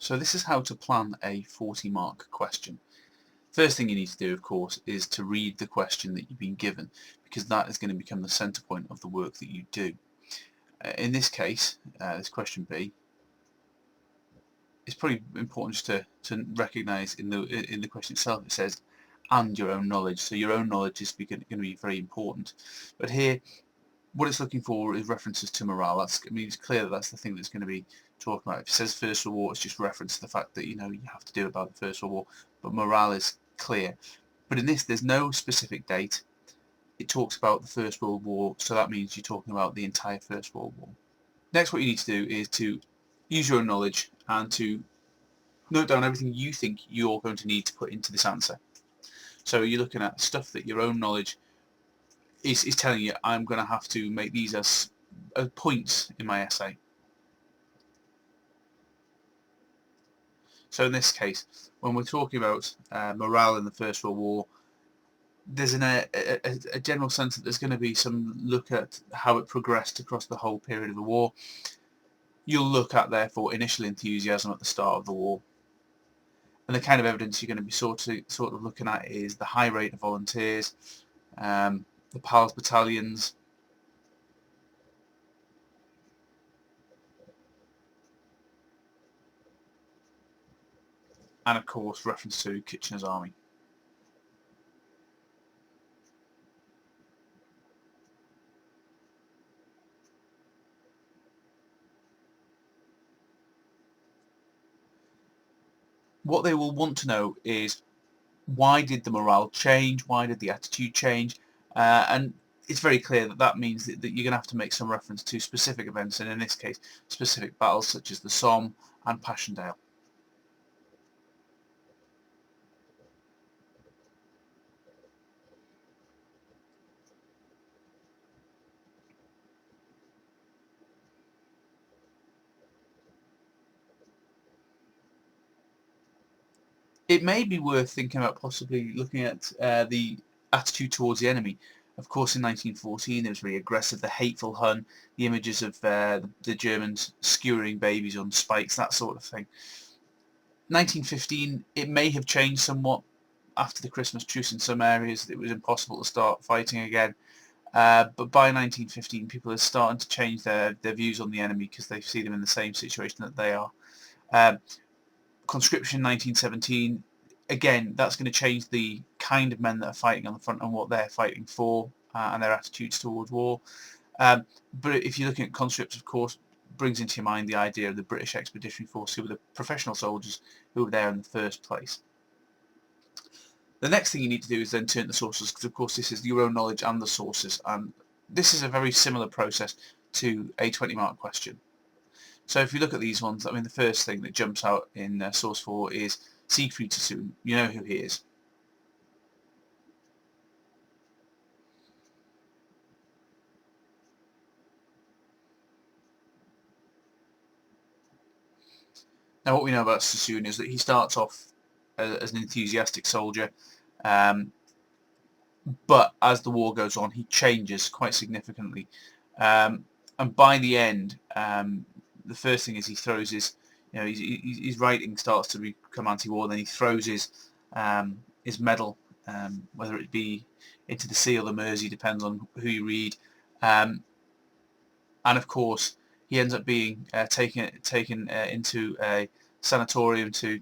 So this is how to plan a 40-mark question. First thing you need to do, of course, is to read the question that you've been given, because that is going to become the centre point of the work that you do. In this case, this question B, it's probably important just to recognise in the question itself it says and your own knowledge. So your own knowledge is going to be very important. But here, what it's looking for is references to morale. It's clear that that's the thing that's going to be talking about. If it says First World War, it's just reference to the fact that you have to do about the First World War, but morale is clear. But in this, there's no specific date. It talks about the First World War, so that means you're talking about the entire First World War. Next, what you need to do is to use your own knowledge and to note down everything you think you're going to need to put into this answer. So you're looking at stuff that your own knowledge is telling you, I'm going to have to make these as points in my essay. So in this case, when we're talking about morale in the First World War, there's a general sense that there's going to be some look at how it progressed across the whole period of the war. You'll look at, therefore, initial enthusiasm at the start of the war. And the kind of evidence you're going to be sort of looking at is the high rate of volunteers, the PALS battalions, and of course reference to Kitchener's army. What they will want to know is, why did the morale change? Why did the attitude change? And it's very clear that that means that you're going to have to make some reference to specific events, and in this case, specific battles such as the Somme and Passchendaele. It may be worth thinking about possibly looking at the attitude towards the enemy. Of course, in 1914, it was very aggressive, the hateful Hun, the images of the Germans skewering babies on spikes, that sort of thing. 1915, it may have changed somewhat after the Christmas truce in some areas. It was impossible to start fighting again. But by 1915, people are starting to change their views on the enemy because they see them in the same situation that they are. Conscription 1917, again, that's going to change the kind of men that are fighting on the front and what they're fighting for, and their attitudes towards war. But if you're looking at conscripts, of course, brings into your mind the idea of the British Expeditionary Force, who were the professional soldiers who were there in the first place. The next thing you need to do is then turn to the sources, because of course this is your own knowledge and the sources, and this is a very similar process to a 20-mark question. So if you look at these ones, I mean, the first thing that jumps out in source 4 is Siegfried Sassoon. You know who he is. Now, what we know about Sassoon is that he starts off as an enthusiastic soldier, but as the war goes on, he changes quite significantly. And by the end, the first thing is he throws his writing starts to become anti-war. Then he throws his medal, whether it be into the sea or the Mersey, depends on who you read. And of course, he ends up being taken into a sanatorium to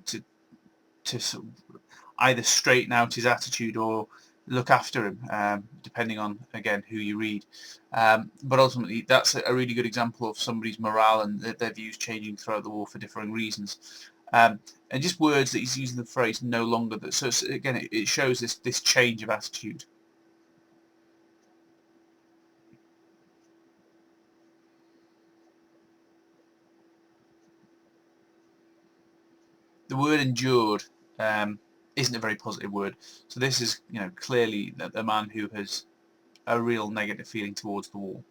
either straighten out his attitude or look after him, depending on, again, who you read. But ultimately, that's a really good example of somebody's morale and their views changing throughout the war for differing reasons. And just words that he's using the phrase "no longer." So again, it shows this change of attitude. The word "endured" isn't a very positive word. So this is, clearly a man who has a real negative feeling towards the war.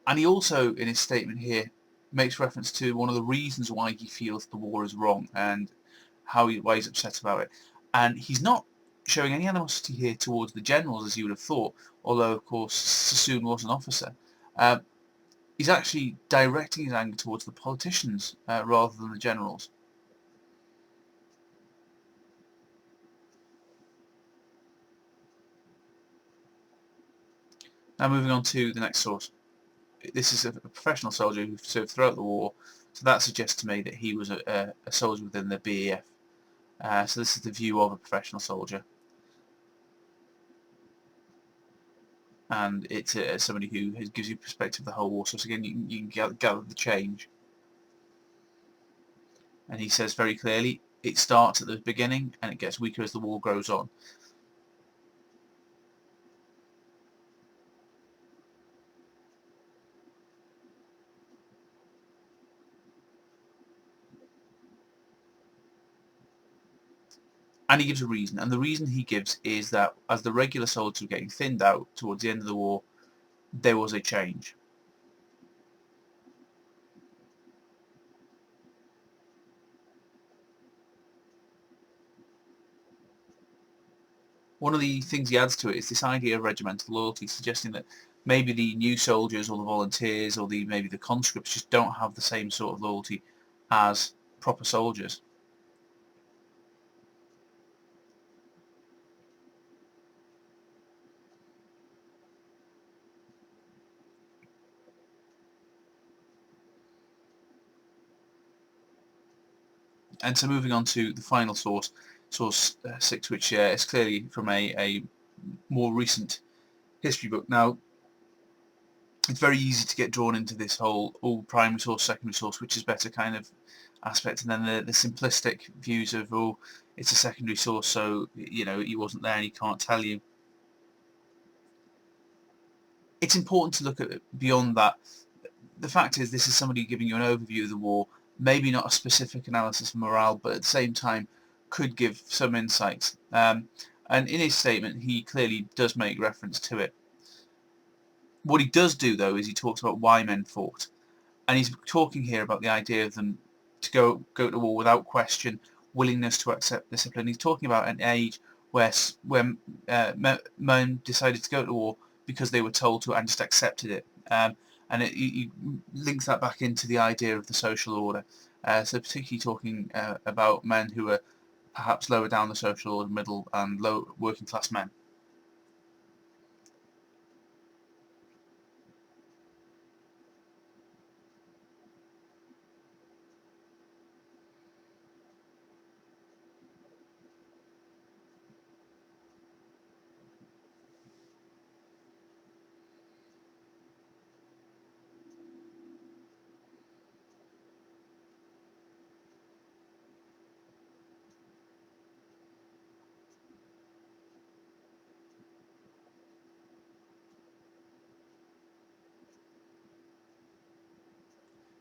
And he also, in his statement here, makes reference to one of the reasons why he feels the war is wrong and why he's upset about it. And he's not showing any animosity here towards the generals, as you would have thought, although, of course, Sassoon was an officer. He's actually directing his anger towards the politicians rather than the generals. Now moving on to the next source. This is a professional soldier who served throughout the war, so that suggests to me that he was a soldier within the BEF. So this is the view of a professional soldier, and it's somebody who gives you perspective of the whole war. So again, you can gather the change. And he says very clearly, it starts at the beginning and it gets weaker as the war goes on. And he gives a reason, and the reason he gives is that as the regular soldiers were getting thinned out towards the end of the war, there was a change. One of the things he adds to it is this idea of regimental loyalty, suggesting that maybe the new soldiers or the volunteers or maybe the conscripts just don't have the same sort of loyalty as proper soldiers. And so moving on to the final source, source 6, which is clearly from a more recent history book. Now, it's very easy to get drawn into this whole primary source, secondary source, which is better kind of aspect, and then the simplistic views of it's a secondary source, so he wasn't there and he can't tell you. It's important to look at it beyond that. The fact is, this is somebody giving you an overview of the war, maybe not a specific analysis of morale, but at the same time could give some insights. And in his statement, he clearly does make reference to it. What he does do, though, is he talks about why men fought. And he's talking here about the idea of them to go to war without question, willingness to accept discipline. He's talking about an age where men decided to go to war because they were told to and just accepted it. And he links that back into the idea of the social order. So particularly talking about men who are perhaps lower down the social order, middle and low working class men.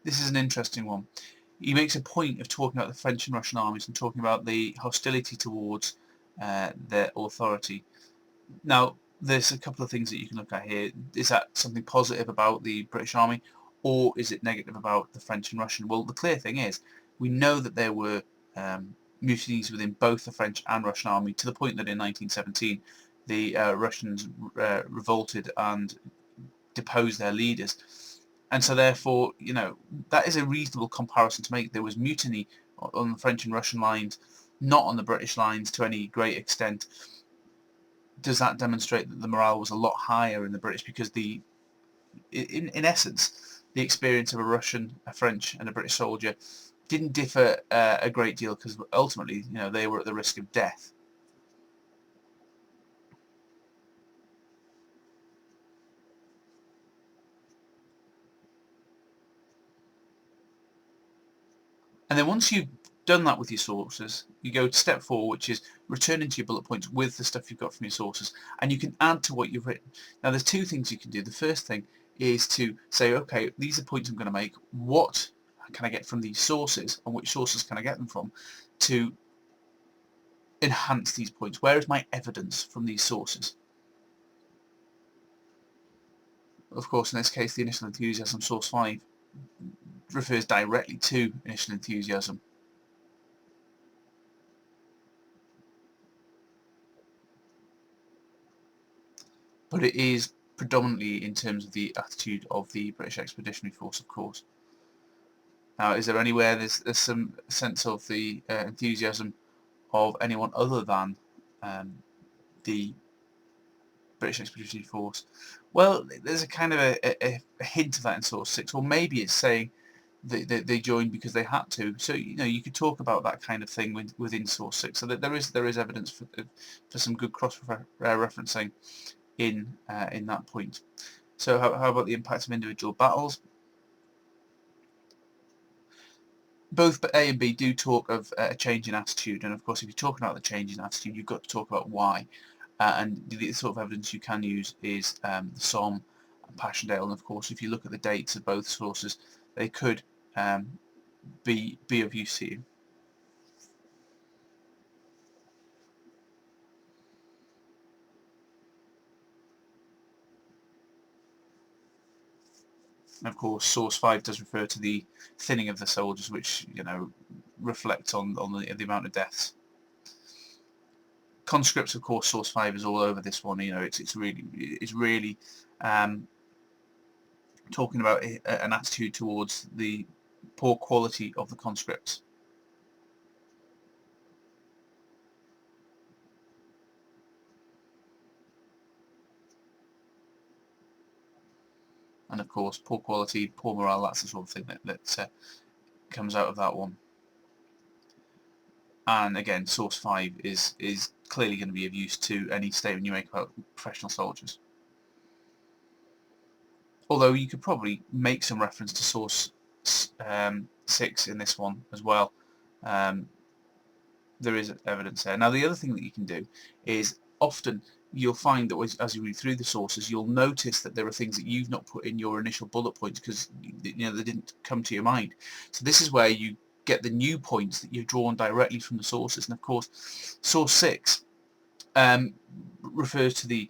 This is an interesting one. He makes a point of talking about the French and Russian armies and talking about the hostility towards their authority. Now, there's a couple of things that you can look at here. Is that something positive about the British Army, or is it negative about the French and Russian? Well, the clear thing is, we know that there were mutinies within both the French and Russian Army, to the point that in 1917 the Russians revolted and deposed their leaders. And so therefore, that is a reasonable comparison to make. There was mutiny on the French and Russian lines, not on the British lines to any great extent. Does that demonstrate that the morale was a lot higher in the British? Because in essence, the experience of a Russian, a French, and a British soldier didn't differ a great deal, because ultimately, they were at the risk of death. And then once you've done that with your sources, you go to step 4, which is returning to your bullet points with the stuff you've got from your sources, and you can add to what you've written. Now, there's two things you can do. The first thing is to say, okay, these are points I'm going to make. What can I get from these sources, and which sources can I get them from to enhance these points? Where is my evidence from these sources? Of course, in this case, the initial enthusiasm, source 5, refers directly to initial enthusiasm. but it is predominantly in terms of the attitude of the British Expeditionary Force, of course. Now, is there anywhere there's some sense of the enthusiasm of anyone other than the British Expeditionary Force? Well, there's a kind of a hint of that in source 6, or maybe it's saying that they joined because they had to. So you could talk about that kind of thing within source 6. So that there is evidence for some good cross-referencing in that point. So how about the impact of individual battles? Both A and B do talk of a change in attitude, and of course if you're talking about the change in attitude, you've got to talk about why. And the sort of evidence you can use is the Somme and Passchendaele, and of course if you look at the dates of both sources, they could be of use to you. And of course source 5 does refer to the thinning of the soldiers, which reflects on the amount of deaths. Conscripts, of course, source 5 is all over this one. It's really talking about an attitude towards the poor quality of the conscripts. And of course, poor quality, poor morale, that's the sort of thing that comes out of that one. And again, source 5 is clearly going to be of use to any statement you make about professional soldiers. Although you could probably make some reference to source 6 in this one as well. There is evidence there. Now the other thing that you can do is often you'll find that as you read through the sources, you'll notice that there are things that you've not put in your initial bullet points because they didn't come to your mind. So this is where you get the new points that you've drawn directly from the sources. And of course, source 6 refers to the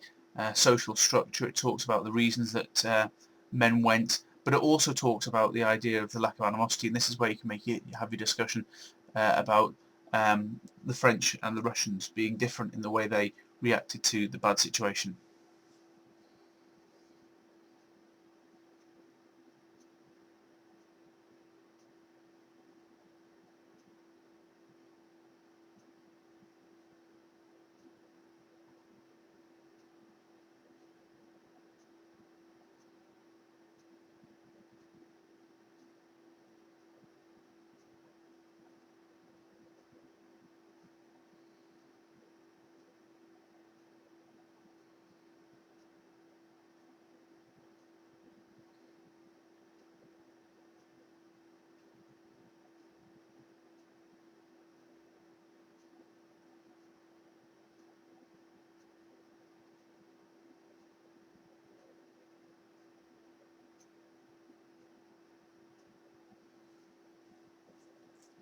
social structure. It talks about the reasons that men went, but it also talks about the idea of the lack of animosity. And this is where you can have your discussion about the French and the Russians being different in the way they reacted to the bad situation.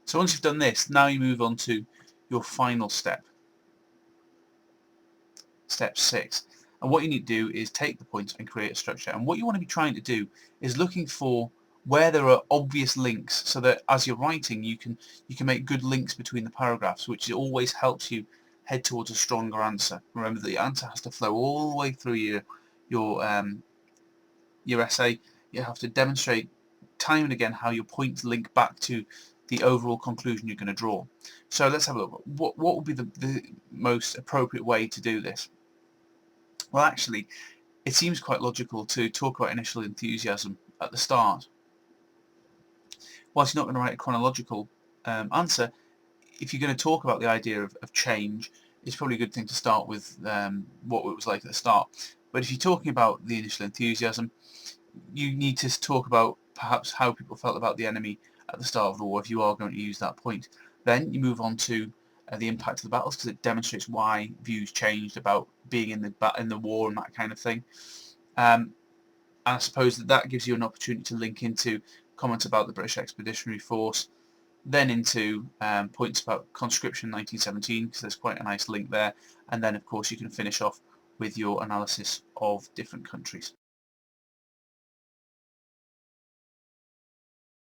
So once you've done this, now you move on to your final step, step 6. And what you need to do is take the points and create a structure. And what you want to be trying to do is looking for where there are obvious links, so that as you're writing you can make good links between the paragraphs, which always helps you head towards a stronger answer. Remember, the answer has to flow all the way through your essay. You have to demonstrate time and again how your points link back to the overall conclusion you're going to draw. So let's have a look. What would be the most appropriate way to do this? Well, actually, it seems quite logical to talk about initial enthusiasm at the start. Whilst you're not going to write a chronological answer, if you're going to talk about the idea of change, it's probably a good thing to start with what it was like at the start. But if you're talking about the initial enthusiasm, you need to talk about perhaps how people felt about the enemy at the start of the war, if you are going to use that point. Then you move on to the impact of the battles, because it demonstrates why views changed about being in the war and that kind of thing. And I suppose that gives you an opportunity to link into comments about the British Expeditionary Force, then into points about conscription 1917, because there's quite a nice link there, and then of course you can finish off with your analysis of different countries.